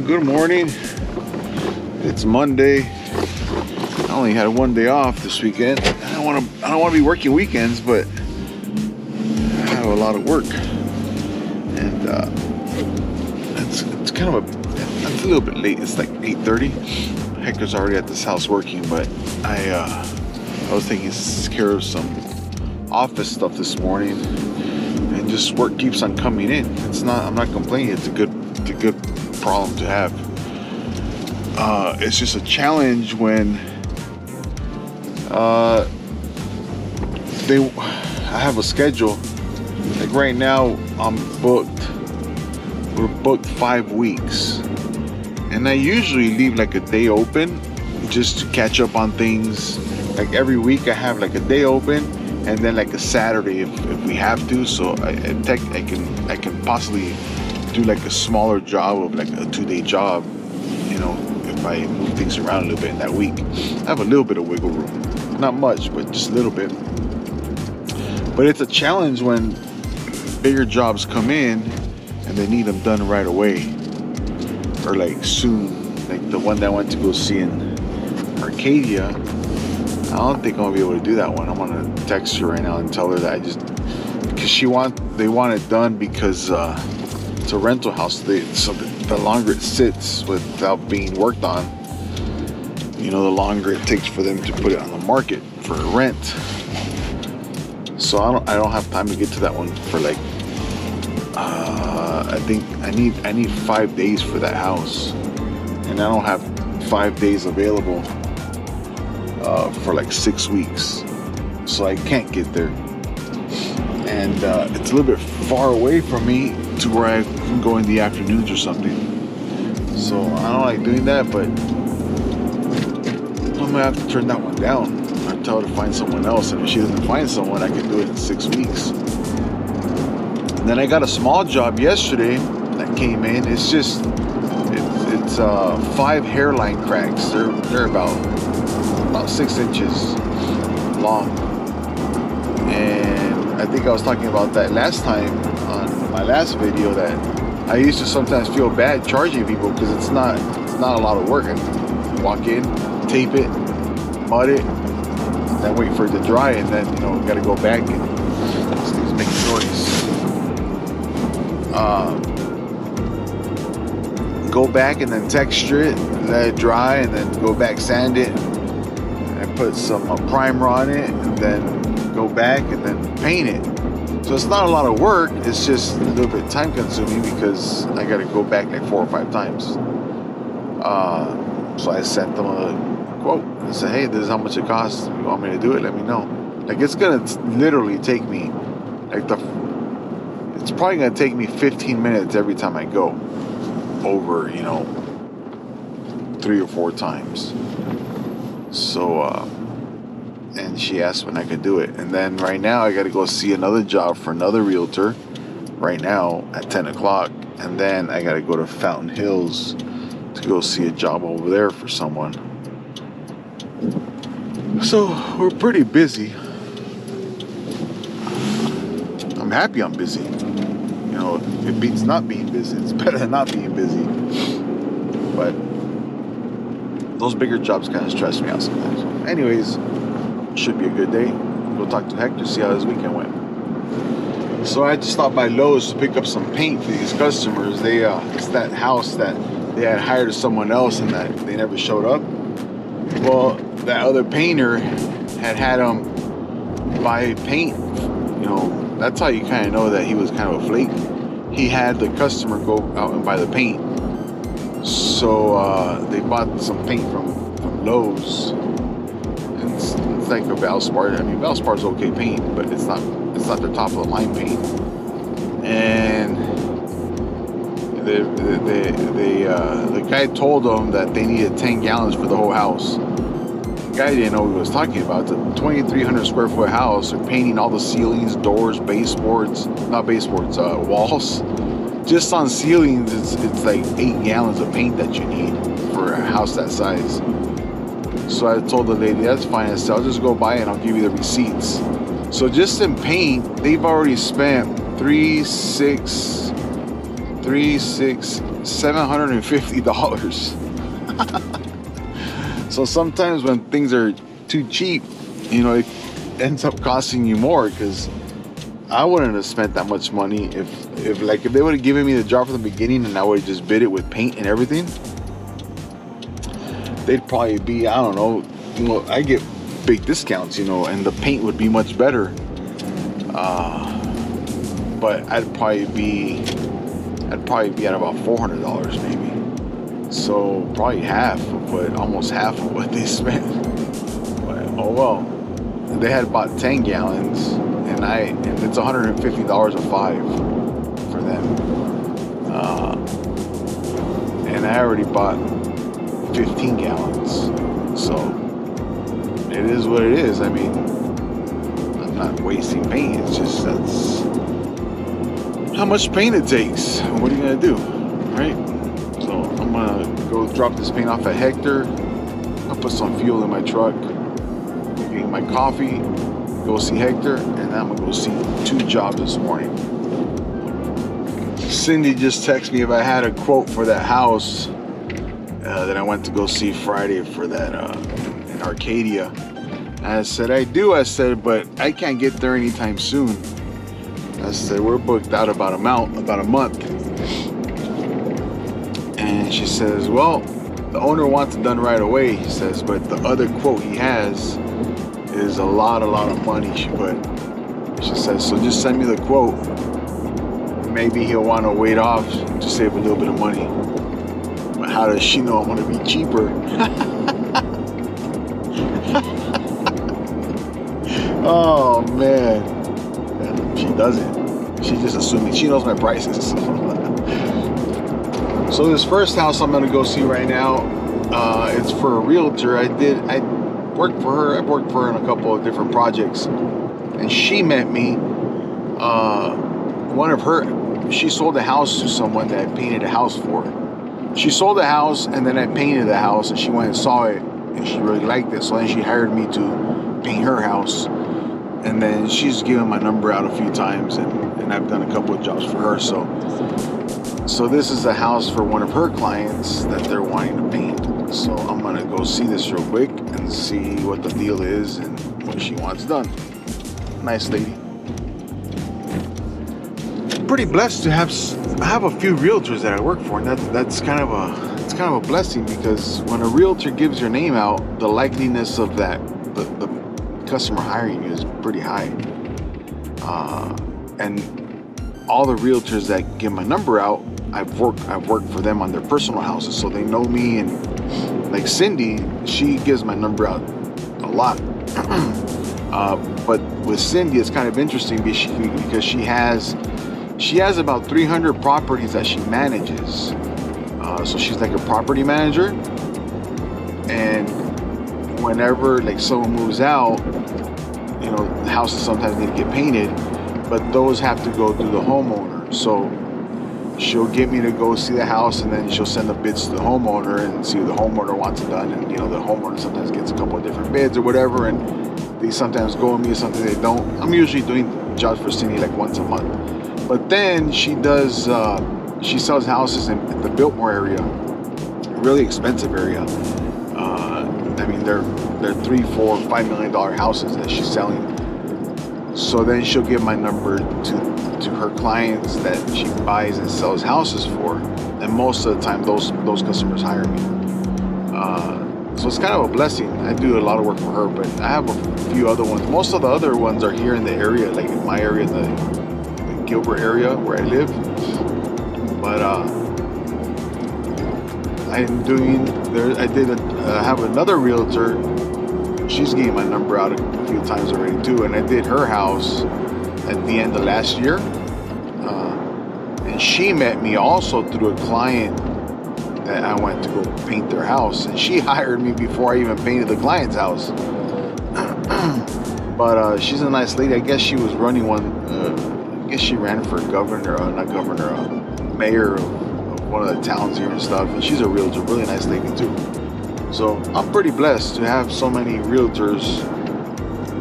good morning. It's Monday. I only had one day off this weekend. I don't want to be working weekends, but I have a lot of work, and it's kind of it's a little bit late. It's like 8:30. Hector's already at this house working, but I was taking care of some office stuff this morning, and just work keeps on coming in. I'm not complaining. It's a good problem to have. It's just a challenge when I have a schedule. Like right now, we're booked 5 weeks, and I usually leave like a day open just to catch up on things. Like every week I have like a day open, and then like a Saturday if we have to. So I can possibly do like a smaller job of like a 2-day job, if I move things around a little bit in that week. I have a little bit of wiggle room, not much, but just a little bit. But it's a challenge when bigger jobs come in and they need them done right away, or like soon. Like the one that I went to go see in Arcadia, I don't think I'm gonna be able to do that one. I'm gonna text her right now and tell her that because they want it done because it's a rental house. So the longer it sits without being worked on, the longer it takes for them to put it on the market for rent. So I don't have time to get to that one for like I think I need 5 days for that house, and I don't have 5 days available for like 6 weeks, so I can't get there. And it's a little bit far away from me to where I can go in the afternoons or something. So I don't like doing that, but I'm gonna have to turn that one down. I tell her to find someone else, and if she doesn't find someone, I can do it in 6 weeks. And then I got a small job yesterday that came in. It's 5 hairline cracks. They're about 6 inches long, and I think I was talking about that last time on my last video, that I used to sometimes feel bad charging people because it's not a lot of work. I walk in, tape it, mud it, then wait for it to dry, and then got to go back and these things make noise. Go back and then texture it, let it dry, and then go back, sand it, and put some primer on it, and then go back and then paint it. So it's not a lot of work. It's just a little bit time consuming because I got to go back like 4 or 5 times. So I sent them a quote. I said, hey, this is how much it costs. If you want me to do it, let me know. Like it's gonna literally take me it's probably gonna take me 15 minutes every time I go over 3 or 4 times. So and she asked when I could do it. And then right now I got to go see another job for another realtor right now at 10 o'clock. And then I got to go to Fountain Hills to go see a job over there for someone. So we're pretty busy. I'm happy I'm busy. It beats not being busy. It's better than not being busy. But those bigger jobs kind of stress me out sometimes. Anyways, should be a good day. Go talk to Hector, see how his weekend went. So I had to stop by Lowe's to pick up some paint for these customers. It's that house that they had hired someone else and that they never showed up. Well, that other painter had them buy paint. That's how you kind of know that he was kind of a flake. He had the customer go out and buy the paint. So they bought some paint from Lowe's. It's like a Valspar. I mean, Valspar's okay paint, but it's not their top of the line paint. And the guy told them that they needed 10 gallons for the whole house. The guy didn't know what he was talking about. It's a 2,300 square foot house. They're painting all the ceilings, doors, walls. Just on ceilings, it's like 8 gallons of paint that you need for a house that size. So I told the lady, that's fine. I said, I'll just go buy it and I'll give you the receipts. So just in paint, they've already spent 3, 6, $750. So sometimes when things are too cheap, it ends up costing you more, because I wouldn't have spent that much money if they would have given me the job from the beginning and I would have just bid it with paint and everything. They'd probably be, I don't know, I get big discounts, and the paint would be much better. But I'd probably be at about $400 maybe. So probably almost half of what they spent. But oh well. They had about 10 gallons, and it's $150 a 5 for them. And I already bought 15 gallons. So it is what it is. I mean, I'm not wasting paint. It's just that's how much paint it takes. What are you gonna do, right? So I'm gonna go drop this paint off at Hector. I'll put some fuel in my truck, get my coffee, go see Hector, and then I'm gonna go see 2 jobs this morning. Cindy just texted me if I had a quote for that house that I went to go see Friday for that in Arcadia. And I said, I do. I said, but I can't get there anytime soon. I said, we're booked out about a month. And she says, well, the owner wants it done right away. He says, but the other quote he has is a lot of money. She says, so just send me the quote. Maybe he'll want to wait off to save a little bit of money. But how does she know I'm going to be cheaper? Oh man, she doesn't. She's just assuming. She knows my prices. So this first house I'm going to go see right now, it's for a realtor. I worked for her. I've worked for her in a couple of different projects, and she met me. She sold a house to someone that I painted a house for. She sold the house, and then I painted the house, and she went and saw it, and she really liked it. So then she hired me to paint her house, and then she's given my number out a few times, and I've done a couple of jobs for her. So this is a house for one of her clients that they're wanting to paint. So I'm gonna go see this real quick and see what the deal is and what she wants done. Nice lady. Pretty blessed to have a few realtors that I work for, and that's kind of a blessing, because when a realtor gives your name out, the likeliness of the customer hiring you is pretty high. And all the realtors that give my number out, I've worked for them on their personal houses, so they know me. And like Cindy, she gives my number out a lot. But with Cindy, it's kind of interesting because she has about 300 properties that she manages. So she's like a property manager. And whenever like someone moves out, the houses sometimes need to get painted, but those have to go through the homeowner. So she'll get me to go see the house, and then she'll send the bids to the homeowner and see if the homeowner wants it done. And the homeowner sometimes gets a couple of different bids or whatever, and they sometimes go with me, sometimes they don't. I'm usually doing jobs for Cindy like once a month. But then she sells houses in the Biltmore area, really expensive area. I mean, they're $3, $4, $5 million houses that she's selling. So then she'll give my number to her clients that she buys and sells houses for, and most of the time those customers hire me. So it's kind of a blessing. I do a lot of work for her, but I have a few other ones. Most of the other ones are here in the area, like in my area, the Gilbert area where I live. But I have another realtor. She's getting my number out a few times already too, and I did her house at the end of last year. And she met me also through a client that I went to go paint their house, and she hired me before I even painted the client's house. But she's a nice lady. I guess she was running one. I guess she ran for mayor of one of the towns here and stuff. And she's a realtor, really nice lady too. So I'm pretty blessed to have so many realtors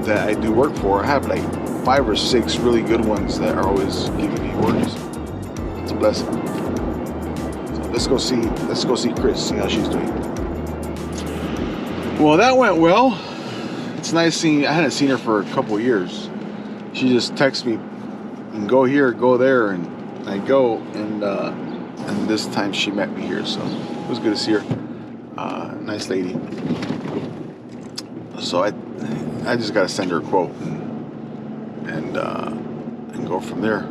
that I do work for. I have like 5 or 6 really good ones that are always giving me orders. It's a blessing. So let's go see Chris, see how she's doing. Well, that went well. It's nice seeing. I hadn't seen her for a couple years. She just texts me, and go here, go there, and I go, and this time she met me here, so it was good to see her. Nice lady. So I just gotta send her a quote and go from there.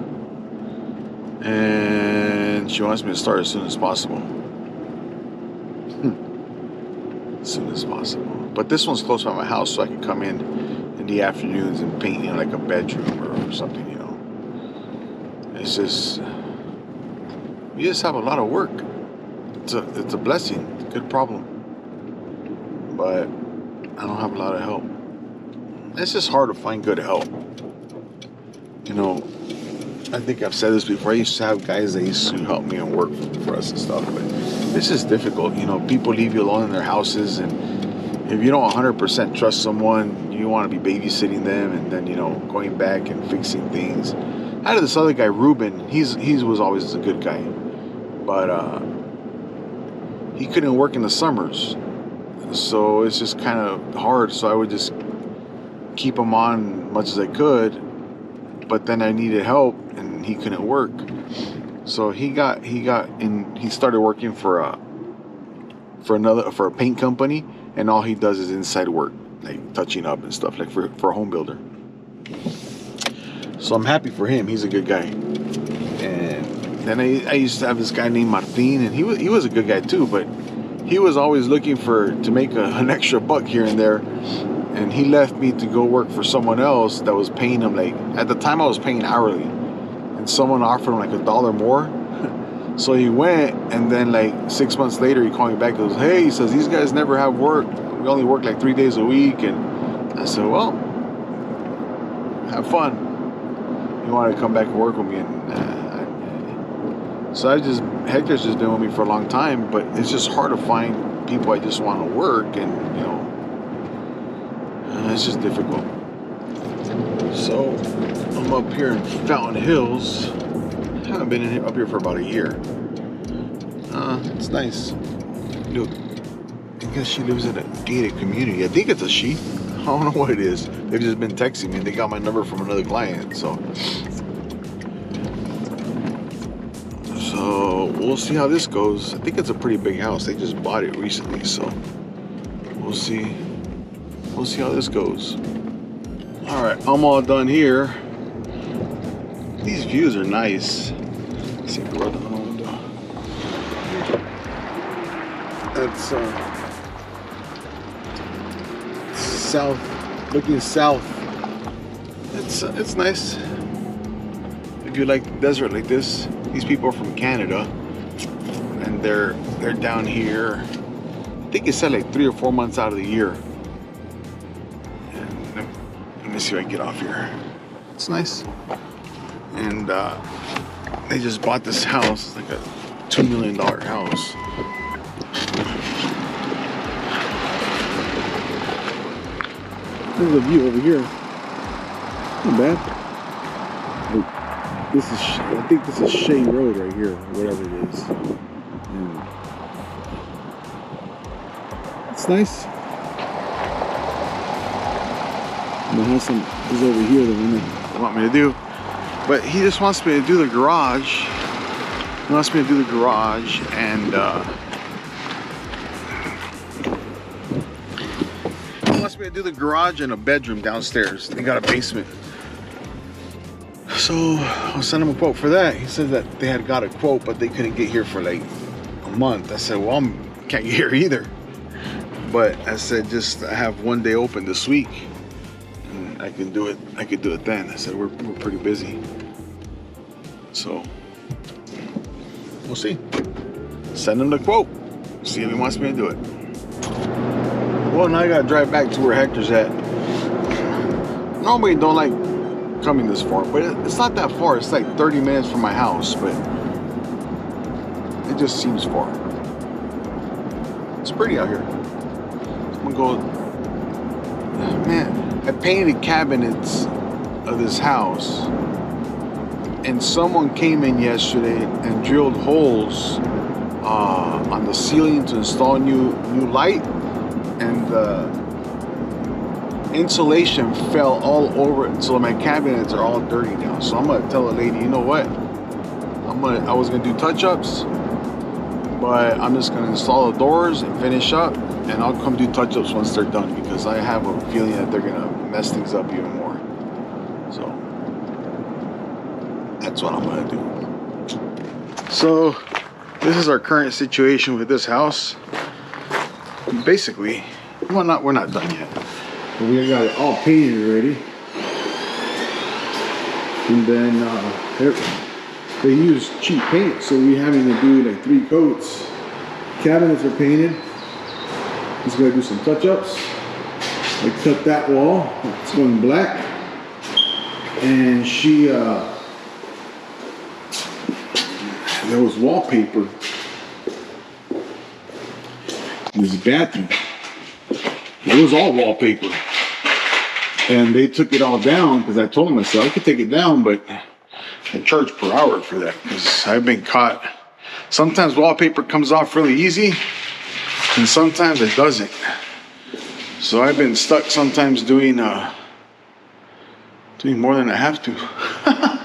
And she wants me to start as soon as possible. As soon as possible. But this one's close by my house, so I can come in the afternoons and paint, like a bedroom or something, It's just, we just have a lot of work. It's a blessing. It's a good problem. But I don't have a lot of help. It's just hard to find good help. I think I've said this before. I used to have guys that used to help me and work for us and stuff, but it's just difficult. People leave you alone in their houses, and if you don't 100% trust someone, you want to be babysitting them, and then going back and fixing things. I had this other guy, Ruben. He was always a good guy, but he couldn't work in the summers, so it's just kind of hard. So I would just keep him on as much as I could, but then I needed help, and he couldn't work. So he started working for a paint company, and all he does is inside work, like touching up and stuff, like for a home builder. So I'm happy for him. He's a good guy. And then I used to have this guy named Martin, and he was a good guy too, but he was always looking to make an extra buck here and there. And he left me to go work for someone else that was paying him, like, at the time I was paying hourly, and someone offered him like $1 more. So he went, and then like 6 months later he called me back and goes, hey, he says, these guys never have work. We only work like 3 days a week. And I said, well, have fun. You want to come back and work with me? And so Hector's just been with me for a long time, but it's just hard to find people I just want to work, and it's just difficult. So I'm up here in Fountain Hills. I haven't been up here for about a year. It's nice. Look, I guess she lives in a gated community. I think it's a she. I don't know what it is. They've just been texting me. They got my number from another client. So we'll see how this goes. I think it's a pretty big house. They just bought it recently, so we'll see. We'll see how this goes. All right, I'm all done here. These views are nice. Let's see if I can roll down the window. That's south, looking south. It's nice. If you like the desert like this, these people are from Canada, and they're down here. I think it said like 3 or 4 months out of the year. Let me see if I can get off here. It's nice. And they just bought this house. It's like a $2 million house. There's a view over here. Not bad. I think this is Shea Road right here, whatever it is. Yeah. It's nice. The house is over here, the one they want me to do. But he just wants me to do the garage. He wants me to do the garage, and he wants me to do the garage and a bedroom downstairs. They got a basement. So I'll send him a quote for that. He said that they had got a quote, but they couldn't get here for like a month. I said, well, I can't get here either. But I said, just I have one day open this week, and I can do it. I could do it then. I said, we're pretty busy. So we'll see. Send him the quote. See if he wants me to do it. Well, now I gotta drive back to where Hector's at. Normally don't like coming this far, but it's not that far. It's like 30 minutes from my house, but it just seems far. It's pretty out here. I'm gonna go. Man, I painted cabinets of this house, and someone came in yesterday and drilled holes on the ceiling to install new light, and the insulation fell all over it, so my cabinets are all dirty now. So I'm gonna tell the lady, you know what? I was gonna do touch-ups, but I'm just gonna install the doors and finish up, and I'll come do touch-ups once they're done, because I have a feeling that they're gonna mess things up even more. So that's what I'm gonna do. So this is our current situation with this house. Basically, we're not done yet. But we got it all painted already. And then they use cheap paint, so we're having to do like 3 coats. Cabinets are painted. Just gotta do some touch-ups. I cut that wall, it's going black. And there was wallpaper in this bathroom. It was all wallpaper. And they took it all down, because I told them, I said, I could take it down, but I charge per hour for that, because I've been caught. Sometimes wallpaper comes off really easy, and sometimes it doesn't. So I've been stuck sometimes doing more than I have to. I'm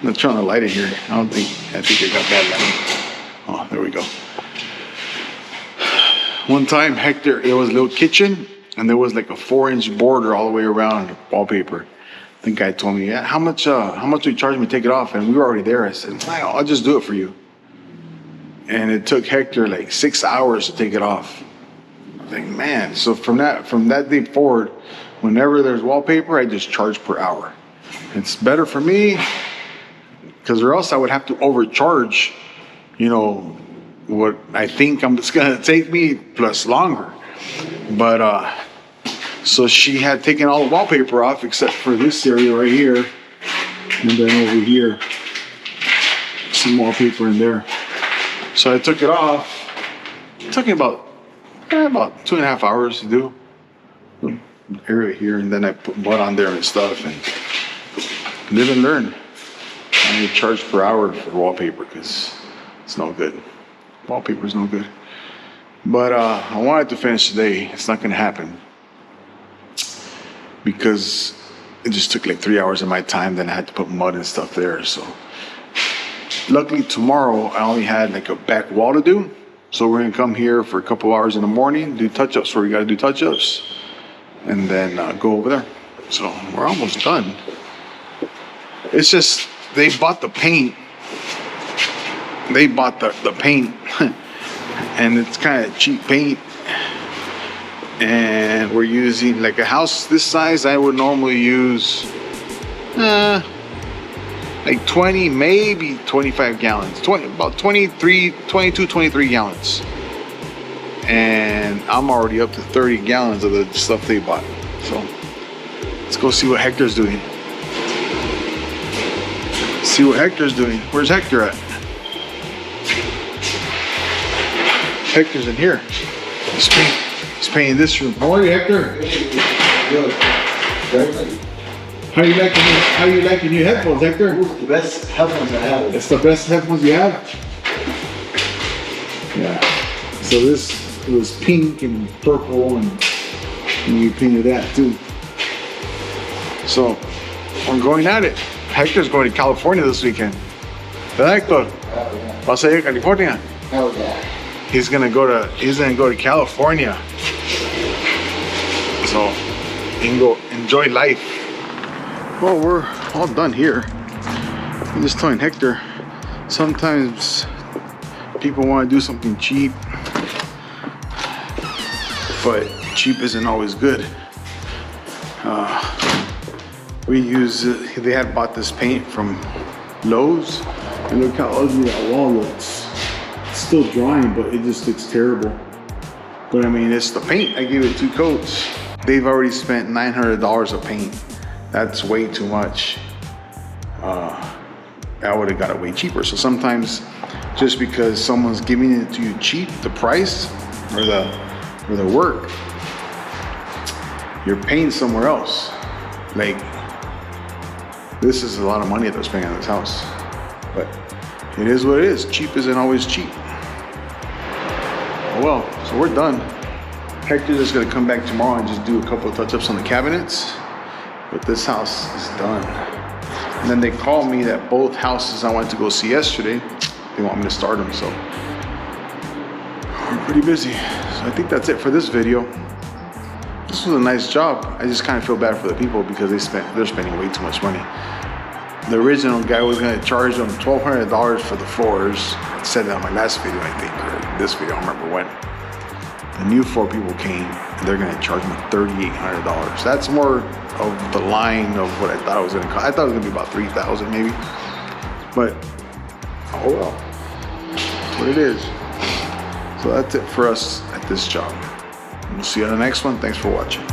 not trying to light it here. I think I got bad lighting. Oh, there we go. One time, Hector, it was a little kitchen, and there was like a 4-inch border all the way around wallpaper. The guy told me, yeah, how much do you charge me to take it off? And we were already there. I said, I'll just do it for you. And it took Hector like 6 hours to take it off. I was like, man. So from that day forward, whenever there's wallpaper, I just charge per hour. It's better for me, because or else I would have to overcharge, what I think it's gonna take me plus longer. But so she had taken all the wallpaper off except for this area right here, and then over here some wallpaper in there. So I took it off. It took me about 2.5 hours to do the area here, and then I put mud on there and stuff, and live and learn. I charge per hour for wallpaper because it's no good. Wallpaper is no good. But I wanted to finish today. It's not going to happen because it just took like 3 hours of my time. Then I had to put mud and stuff there. So luckily tomorrow I only had like a back wall to do. So we're going to come here for a couple hours in the morning, do touch-ups where we got to do touch-ups, and then go over there. So we're almost done. It's just they bought the paint. They bought the paint and it's kind of cheap paint, and we're using like a house this size. I would normally use like 20, maybe 25 gallons, about 22, 23 gallons, and I'm already up to 30 gallons of the stuff they bought. So let's go see what Hector's doing. See what Hector's doing. Where's Hector at? Hector's in here. He's painting this room. How are you, Hector? Good. How you liking your headphones, Hector? The best headphones I have. It's the best headphones you have? Yeah. So this was pink and purple, and you painted that too. So we're going at it. Hector's going to California this weekend. Hector, ¿vas a ir a California? Hell yeah. He's gonna go to California. So you can go enjoy life. Well, we're all done here. I'm just telling Hector, sometimes people want to do something cheap, but cheap isn't always good. They had bought this paint from Lowe's, and look how ugly that wall looks. It's still drying, but it just looks terrible. But I mean, it's the paint. I gave it 2 coats. They've already spent $900 of paint. That's way too much. I would have got it way cheaper. So sometimes, just because someone's giving it to you cheap, the price or the work, you're paying somewhere else. Like, this is a lot of money that they're spending on this house, but it is what it is. Cheap isn't always cheap. Oh well, so we're done. Hector's just gonna come back tomorrow and just do a couple of touch-ups on the cabinets. But this house is done. And then they called me that both houses I went to go see yesterday, they want me to start them, so we're pretty busy. So I think that's it for this video. This was a nice job. I just kind of feel bad for the people because they're spending way too much money. The original guy was gonna charge them $1,200 for the floors. I said that in my last video, I think, or this video, I don't remember when. The new 4 people came and they're gonna charge me $3,800. That's more of the line of what I thought it was gonna cost. I thought it was gonna be about $3,000 maybe. But, oh well, that's what it is. So that's it for us at this job. We'll see you on the next one. Thanks for watching.